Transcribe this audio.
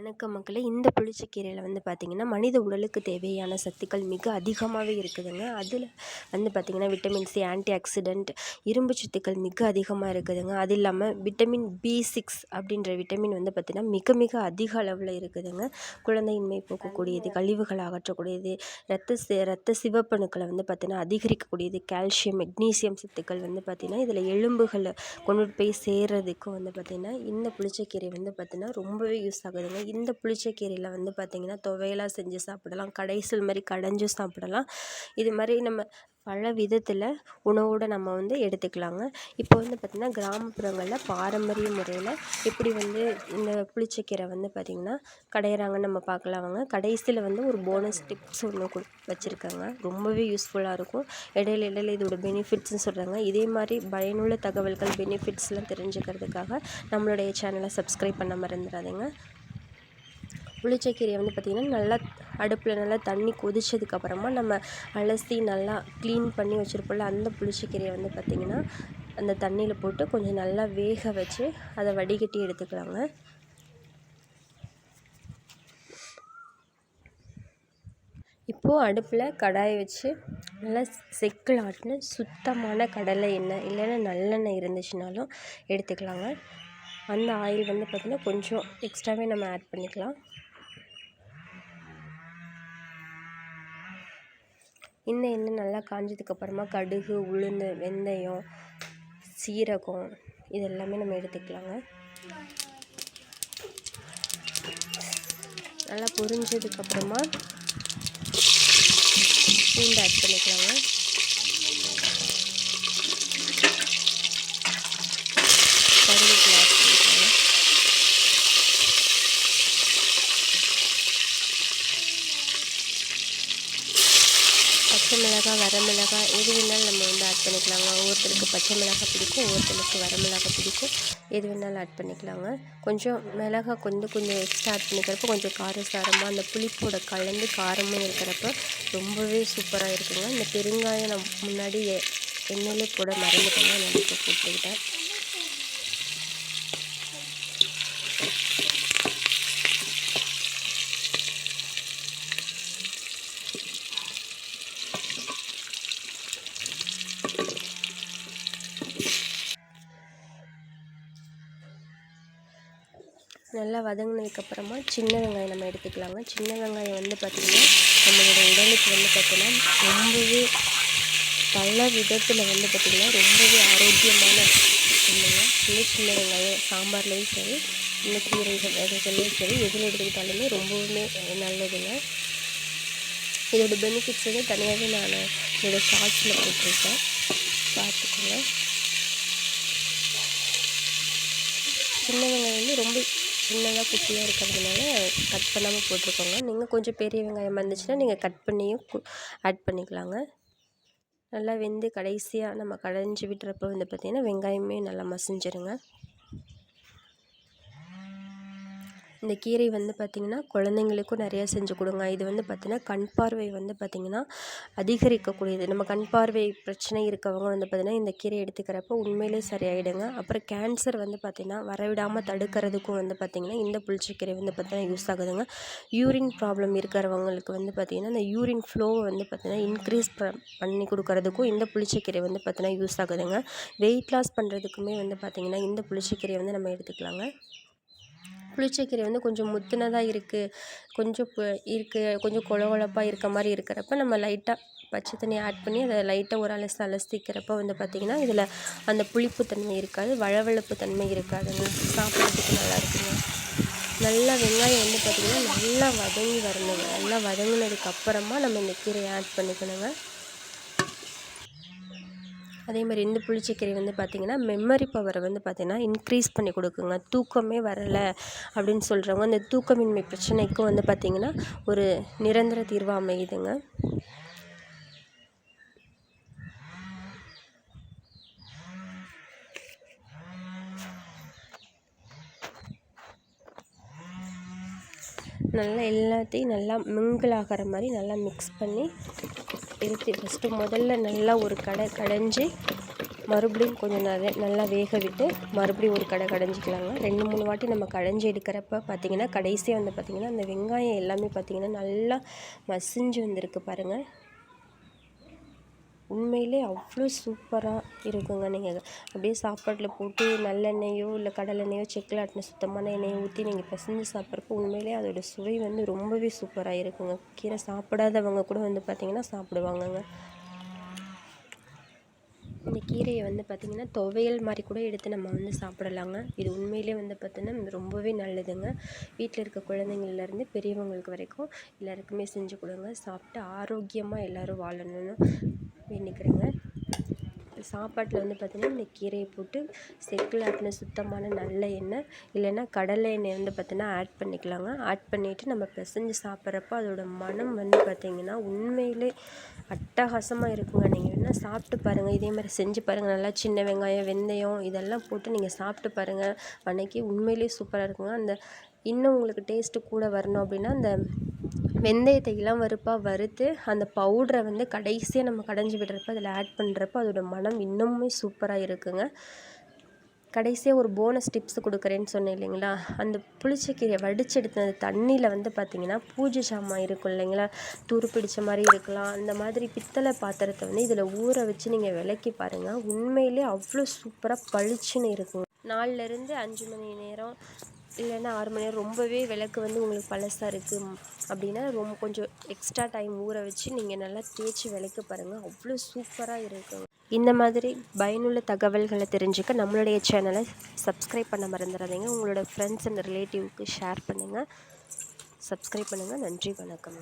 வணக்கம் மக்களே. இந்த புளிச்சக்கீரையில் வந்து பார்த்திங்கன்னா மனித உடலுக்கு தேவையான சத்துக்கள் மிக அதிகமாகவே இருக்குதுங்க. அதில் வந்து பார்த்திங்கன்னா விட்டமின் சி, ஆன்டி ஆக்சிடென்ட், இரும்பு சத்துக்கள் மிக அதிகமாக இருக்குதுங்க. அது இல்லாமல் விட்டமின் B6 அப்படின்ற விட்டமின் வந்து பார்த்திங்கன்னா மிக மிக அதிக அளவில் இருக்குதுங்க. குழந்தையின்மை போக்கக்கூடியது, கழிவுகளை அகற்றக்கூடியது, இரத்த சிவப்பணுக்களை வந்து பார்த்திங்கன்னா அதிகரிக்கக்கூடியது, கால்சியம், மெக்னீசியம் சத்துக்கள் வந்து பார்த்திங்கன்னா இதில் எலும்புகளை கொண்டு போய் சேர்றதுக்கும் வந்து பார்த்திங்கன்னா இந்த புளிச்சக்கீரை வந்து பார்த்திங்கன்னா ரொம்பவே யூஸ் ஆகுதுங்க. இந்த புளிச்சக்கீரையில் வந்து பார்த்திங்கன்னா துவையலாக செஞ்சு சாப்பிடலாம், கடைசல் மாதிரி கடைஞ்சும் சாப்பிடலாம். இது மாதிரி நம்ம பல விதத்தில் உணவோடு நம்ம வந்து எடுத்துக்கலாங்க. இப்போ வந்து பார்த்திங்கன்னா கிராமப்புறங்களில் பாரம்பரிய முறையில் எப்படி வந்து இந்த புளிச்சக்கீரை வந்து பார்த்திங்கன்னா கடையிறாங்கன்னு நம்ம பார்க்கலாங்க. கடைசியில் வந்து ஒரு போனஸ் டிப்ஸ் ஒன்று வச்சுருக்காங்க. ரொம்பவே யூஸ்ஃபுல்லாக இருக்கும். இடையில இதோட பெனிஃபிட்ஸ்னு சொல்கிறாங்க. இதே மாதிரி பயனுள்ள தகவல்கள், பெனிஃபிட்ஸ்லாம் தெரிஞ்சுக்கிறதுக்காக நம்மளுடைய சேனலை சப்ஸ்கிரைப் பண்ண மறந்துடாதீங்க. புளிச்சக்கீரையை வந்து பார்த்திங்கன்னா நல்லா அடுப்பில் நல்லா தண்ணி கொதிச்சதுக்கப்புறமா நம்ம அலசி நல்லா க்ளீன் பண்ணி வச்சுருப்போம்ல, அந்த புளிச்சக்கீரையை வந்து பார்த்திங்கன்னா அந்த தண்ணியில் போட்டு கொஞ்சம் நல்லா வேக வச்சு அதை வடிகட்டி எடுத்துக்கலாங்க. இப்போது அடுப்பில் கடாயை வச்சு நல்லா செக்கில் ஆட்டின சுத்தமான கடலை எண்ணெய் இல்லைன்னா நல்லெண்ணெய் இருந்துச்சுனாலும் எடுத்துக்கலாங்க. அந்த ஆயில் வந்து பார்த்திங்கன்னா கொஞ்சம் எக்ஸ்ட்ராவே நம்ம ஆட் பண்ணிக்கலாம். இந்த எண்ணெய் நல்லா காஞ்சதுக்கப்புறமா கடுகு, உளுந்து, வெந்தயம், சீரகம் இது எல்லாமே நம்ம எடுத்துக்கலாங்க. நல்லா பொரிஞ்சதுக்கப்புறமா பூண்டு ஆட் பண்ணிக்கலாங்க. கருவேப்பிலை ஆட் பண்ணிக்கலாங்க. பச்சை மிளகாய், வரமிளகாய் எது வேணாலும் நம்ம வந்து ஆட் பண்ணிக்கலாங்க. ஒவ்வொருத்தருக்கு பச்சை மிளகாய் பிடிக்கும், ஒவ்வொருத்தருக்கு வரமிளகாய் பிடிக்கும். எது வேணாலும் ஆட் பண்ணிக்கலாங்க. கொஞ்சம் மிளகாய் கொஞ்சம் எக்ஸ்ட்ரா ஆட் பண்ணிக்கிறப்போ கொஞ்சம் காரசாரமாக அந்த புளிப்போட கலந்து காரமும் இருக்கிறப்ப ரொம்பவே சூப்பராக இருக்குங்க. இந்த பெருங்காயம் நான் முன்னாடி எண்ணெயிலே போட மறந்துட்டேங்க, நான் இப்போ போட்டுக்கிட்டேன். நல்லா வதங்கினதுக்கப்புறமா சின்ன வெங்காயம் நம்ம எடுத்துக்கலாங்க. சின்ன வெங்காயம் வந்து பார்த்திங்கன்னா நம்மளோட உடலுக்கு வந்து பார்த்திங்கன்னா ரொம்பவே பல விதத்தில் வந்து பார்த்திங்கன்னா ரொம்பவே ஆரோக்கியமான ஒன்றுங்க. சின்ன வெங்காயம் சாம்பார்லேயும் சரி, இந்த கீரை வகைகள்லேயும் சரி, எதில் எடுத்துக்கிட்டாலுமே ரொம்பவுமே நல்லதுங்க. இதோட பெனிஃபிட்ஸ் வந்து தனியாகவே நான் என்னோடய ஷார்ட்ஸில் போட்டிருக்கேன், பார்த்துக்கோங்க. சின்ன வெங்காயம் வந்து ரொம்ப சின்னதாக குட்டியாக இருக்கிறதுனால கட் பண்ணாமல் போட்டிருக்கோங்க. நீங்கள் கொஞ்சம் பெரிய வெங்காயம் இருந்துச்சுன்னா நீங்கள் கட் பண்ணியும் ஆட் பண்ணிக்கலாங்க. நல்லா வெந்து கடைசியாக நம்ம கடைஞ்சி விட்டுறப்போ வந்து பார்த்திங்கன்னா வெங்காயமே நல்லா மசிஞ்சிருங்க. இந்த கீரை வந்து பார்த்திங்கன்னா குழந்தைங்களுக்கும் நிறையா செஞ்சு கொடுங்க. இது வந்து பார்த்திங்கன்னா கண் பார்வை வந்து பார்த்திங்கன்னா அதிகரிக்கக்கூடியது. நம்ம கண் பார்வை பிரச்சனை இருக்கவங்க வந்து பார்த்திங்கன்னா இந்த கீரை எடுத்துக்கிறப்ப உண்மையிலே சரியாயிடுங்க. அப்புறம் கேன்சர் வந்து பார்த்திங்கன்னா வரவிடாமல் தடுக்கிறதுக்கும் வந்து பார்த்திங்கன்னா இந்த புளிச்சக்கீரை வந்து பார்த்திங்கன்னா யூஸ் ஆகுதுங்க. யூரின் ப்ராப்ளம் இருக்கிறவங்களுக்கு வந்து பார்த்திங்கன்னா இந்த யூரின் ஃப்ளோவை வந்து பார்த்திங்கன்னா இன்க்ரீஸ் பண்ணி கொடுக்கறதுக்கும் இந்த புளிச்சக்கீரை வந்து பார்த்திங்கன்னா யூஸ் ஆகுதுங்க. வெயிட் லாஸ் பண்ணுறதுக்குமே வந்து பார்த்திங்கன்னா இந்த புளிச்சக்கீரை வந்து நம்ம எடுத்துக்கலாங்க. புளிச்சக்கீரை வந்து கொஞ்சம் முத்துனதாக இருக்குது, கொஞ்சம் கொழகொழப்பாக இருக்க மாதிரி இருக்கிறப்ப நம்ம லைட்டாக பச்சை தண்ணி ஆட் பண்ணி அதை லைட்டாக ஒரு அலசிக்கிறப்ப வந்து பார்த்திங்கன்னா இதில் அந்த புளிப்பு தன்மை இருக்காது, வழவழப்பு தன்மை இருக்காதுங்க. சாப்பிட்றதுக்கு நல்லா இருக்குங்க. நல்லா வெங்காயம் வந்து பார்த்திங்கன்னா நல்லா வதங்கி வரணுங்க. நல்லா வதங்கினதுக்கப்புறமா நம்ம இந்த கீரையை ஆட் பண்ணிக்கணுங்க. அதே மாதிரி இந்த புளிச்சக்கீரை வந்து பார்த்திங்கன்னா மெமரி பவரை வந்து பார்த்திங்கன்னா இன்க்ரீஸ் பண்ணி கொடுக்குங்க. தூக்கமே வரலை அப்படின்னு சொல்கிறவங்க இந்த தூக்கமின்மை பிரச்சனைக்கும் வந்து பார்த்திங்கன்னா ஒரு நிரந்தர தீர்வாக அமையுதுங்க. நல்லா எல்லாத்தையும் நல்லா மிங்கிள் ஆகிற மாதிரி நல்லா மிக்ஸ் பண்ணி எடுத்து ஃபஸ்ட்டு முதல்ல நல்லா ஒரு கடைஞ்சி மறுபடியும் கொஞ்சம் நல்லா வேக விட்டு மறுபடியும் ஒரு கடைஞ்சிக்கலாங்க. 2-3 வாட்டி நம்ம கடைஞ்சி எடுக்கிறப்ப பார்த்திங்கன்னா கடைசியாக வந்து பார்த்திங்கன்னா அந்த வெங்காயம் எல்லாமே பார்த்திங்கன்னா நல்லா மசிஞ்சு வந்திருக்கு பாருங்கள். உண்மையிலே அவ்வளோ சூப்பராக இருக்குங்க. நீங்கள் அப்படியே சாப்பாட்டில் போட்டு நல்லெண்ணெயோ இல்லை கடலெண்ணெயோ செக்கில் ஆட்டின சுத்தமான எண்ணெயை ஊற்றி நீங்கள் பிசைஞ்சு சாப்பிட்றப்போ உண்மையிலே அதோடய சுவை வந்து ரொம்பவே சூப்பராக இருக்குங்க. கீரை சாப்பிடாதவங்க கூட வந்து பார்த்திங்கன்னா சாப்பிடுவாங்கங்க. இந்த கீரையை வந்து பார்த்திங்கன்னா துவையல் மாதிரி கூட எடுத்து நம்ம வந்து சாப்பிடலாங்க. இது உண்மையிலே வந்து பார்த்திங்கன்னா ரொம்பவே நல்லதுங்க. வீட்டில் இருக்க குழந்தைங்கள்லேருந்து பெரியவங்களுக்கு வரைக்கும் எல்லாருக்குமே செஞ்சு கொடுங்க. சாப்பிட்டு ஆரோக்கியமாக எல்லோரும் வாழணும்னு வேண்டிக்கிறேங்க. சாப்பாட்டில் வந்து பார்த்திங்கன்னா இந்த கீரையை போட்டு செக்கில் ஆட்டின சுத்தமான நல்ல எண்ணெய் இல்லைன்னா கடலை எண்ணெய் வந்து பார்த்திங்கன்னா ஆட் பண்ணிக்கலாங்க. ஆட் பண்ணிவிட்டு நம்ம பிசைஞ்சு சாப்பிட்றப்ப அதோட மனம் வந்து பார்த்திங்கன்னா உண்மையிலே அட்டகாசமாக இருக்குங்க. நீங்கள் வேணால் சாப்பிட்டு பாருங்கள். இதே மாதிரி செஞ்சு பாருங்கள். நல்லா சின்ன வெங்காயம், வெந்தயம் இதெல்லாம் போட்டு நீங்கள் சாப்பிட்டு பாருங்கள். அன்றைக்கி உண்மையிலே சூப்பராக இருக்குங்க. அந்த இன்னும் உங்களுக்கு டேஸ்ட்டு கூட வரணும் அப்படின்னா அந்த வெந்தயத்தை இளம் வறுப்பாக வறுத்து அந்த பவுடரை வந்து கடைசியாக நம்ம கடைஞ்சி விடுறப்ப அதில் ஆட் பண்ணுறப்ப அதோட மனம் இன்னுமே சூப்பராக இருக்குங்க. கடைசியாக ஒரு போனஸ் டிப்ஸ் கொடுக்குறேன்னு சொன்னேன் இல்லைங்களா, அந்த புளிச்சக்கீரையை வடித்து எடுத்த அந்த தண்ணியில் வந்து பார்த்திங்கன்னா பூஜை சாமான் இருக்கும் இல்லைங்களா, துரு பிடிச்ச மாதிரி இருக்கலாம், அந்த மாதிரி பித்தளை பாத்திரத்தை வந்து இதில் ஊற வச்சு நீங்கள் விளக்கி பாருங்கள். உண்மையிலே அவ்வளோ சூப்பராக பளிச்சுன்னு இருக்கும். 4லேருந்து 5 மணி நேரம் இல்லைன்னா 6 மணி நேரம் ரொம்பவே விளக்கு வந்து உங்களுக்கு பழசாக இருக்குது அப்படின்னா கொஞ்சம் எக்ஸ்ட்ரா டைம் ஊற வச்சு நீங்கள் நல்லா தேய்ச்சி விளக்க பாருங்கள். அவ்வளோ சூப்பராக இருக்கும். இந்த மாதிரி பயனுள்ள தகவல்களை தெரிஞ்சுக்க நம்மளுடைய சேனலை சப்ஸ்கிரைப் பண்ண மறந்துடாதீங்க. உங்களோட ஃப்ரெண்ட்ஸ் அண்ட் ரிலேட்டிவ்க்கு ஷேர் பண்ணுங்கள். சப்ஸ்கிரைப் பண்ணுங்கள். நன்றி, வணக்கம்.